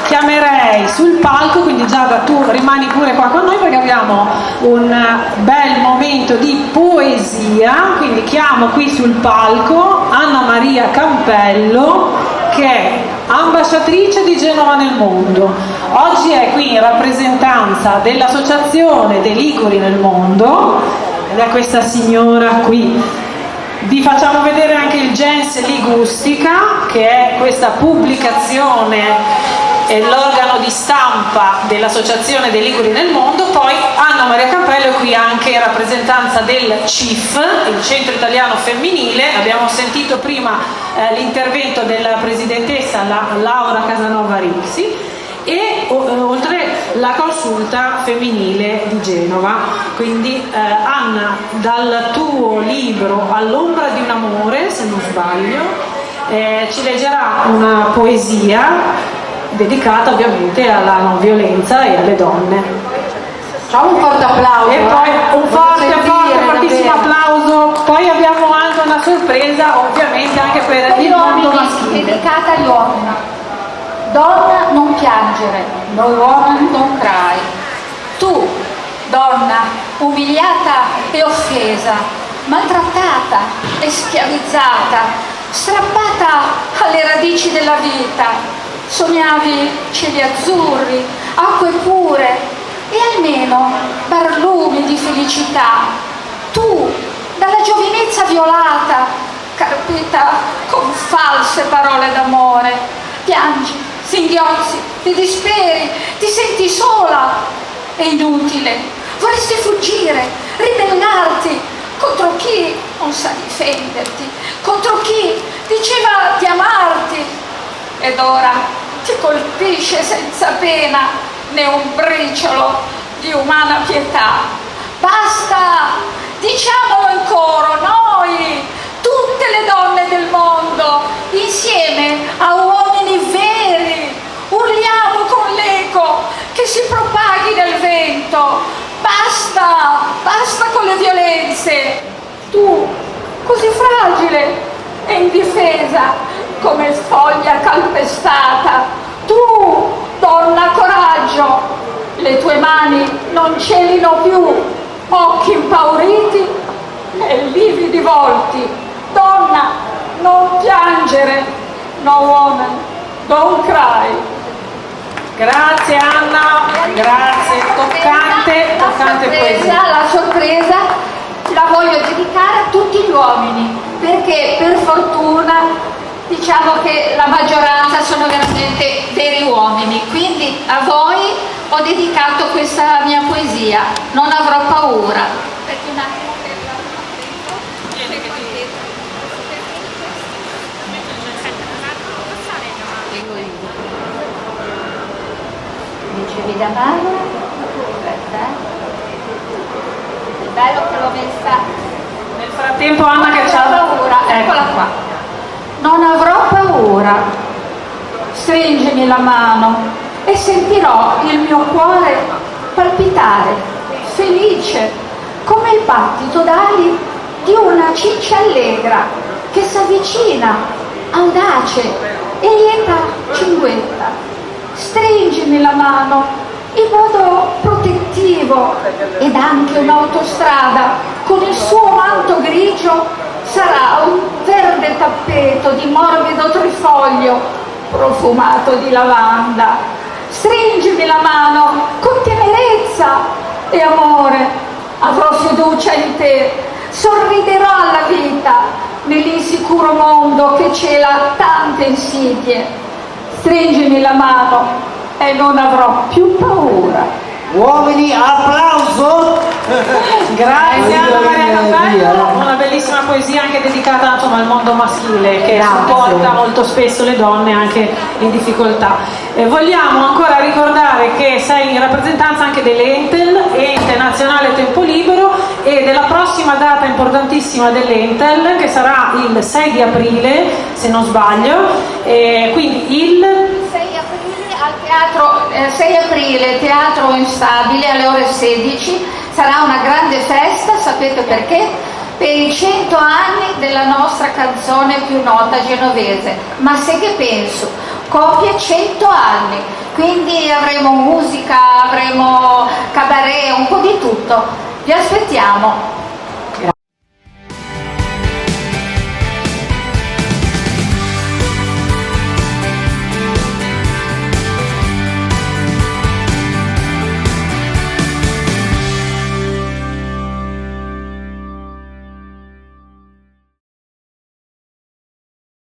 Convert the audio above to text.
chiamerei sul palco, quindi Giada tu rimani pure qua con noi perché abbiamo un bel momento di poesia, quindi chiamo qui sul palco Anna Maria Campello, che è ambasciatrice di Genova nel mondo. Oggi è qui in rappresentanza dell'Associazione dei Liguri nel mondo ed è questa signora qui. Vi facciamo vedere anche il Gens Ligustica, che è questa pubblicazione e l'organo di stampa dell'Associazione dei Liguri nel mondo. Poi Anna Maria Campello è qui anche in rappresentanza del CIF, il Centro Italiano Femminile. Abbiamo sentito prima l'intervento della presidentessa Laura Casanova Rixi, e oltre la consulta femminile di Genova. Quindi Anna, dal tuo libro All'ombra di un amore, se non sbaglio, ci leggerà una poesia dedicata ovviamente alla non violenza e alle donne. Facciamo un forte applauso. E poi un fortissimo applauso. Poi abbiamo anche una sorpresa ovviamente anche per il mondo maschile. Dedicata agli uomini. Donna, non piangere, no woman, don't cry. Tu, donna, umiliata e offesa, maltrattata e schiavizzata, strappata alle radici della vita, sognavi cieli azzurri, acque pure e almeno barlumi di felicità. Tu, dalla giovinezza violata, carpita con false parole d'amore, piangi, singhiozzi, ti disperi, ti senti sola e inutile, vorresti fuggire, ribellarti contro chi non sa difenderti, contro chi diceva di amarti, ed ora ti colpisce senza pena né un briciolo di umana pietà. Basta, diciamolo in coro, noi, tutte le donne del mondo, insieme a uomini veri, urliamo con l'eco che si propaghi nel vento. Basta, basta con le violenze. Tu, così fragile e indifesa come foglia calpestata, tu, donna coraggio, le tue mani non celino più occhi impauriti e lividi volti. Donna, non piangere, no woman, don't cry. Grazie Anna, grazie, toccante poesia. La sorpresa la voglio dedicare a tutti gli uomini, perché per fortuna diciamo che la maggioranza sono veramente veri uomini, quindi a voi ho dedicato questa mia poesia, Non avrò paura. Perché un attimo dicevi da Maria? Aspetta, è bello che l'ho messa. Nel frattempo Anna che c'ha paura, eccola qua. Non avrò paura, stringimi la mano e sentirò il mio cuore palpitare, felice, come il battito d'ali di una ciccia allegra che s'avvicina, audace e lieta cinguetta. Stringimi la mano in modo protettivo ed anche un'autostrada con il suo manto grigio sarà un verde tappeto di morbido trifoglio profumato di lavanda. Stringimi la mano con tenerezza e amore, avrò fiducia in te, sorriderò alla vita nell'insicuro mondo che cela tante insidie. Stringimi la mano e non avrò più paura. Uomini, applauso! Grazie Anna Maria Campello, una bellissima poesia anche dedicata insomma, al mondo maschile che supporta molto spesso le donne anche in difficoltà. Vogliamo ancora ricordare che sei in rappresentanza anche dell'Entel, Ente Nazionale Tempo Libero, e della prossima data importantissima dell'Entel che sarà il 6 di aprile se non sbaglio, quindi il 6 aprile al teatro, 6 aprile Teatro Instabile alle ore 16 sarà una grande festa, sapete perché? Per i 100 anni della nostra canzone più nota genovese, Ma se che penso, compie 100 anni, quindi avremo musica, avremo cabaret, un po' di tutto. Vi aspettiamo.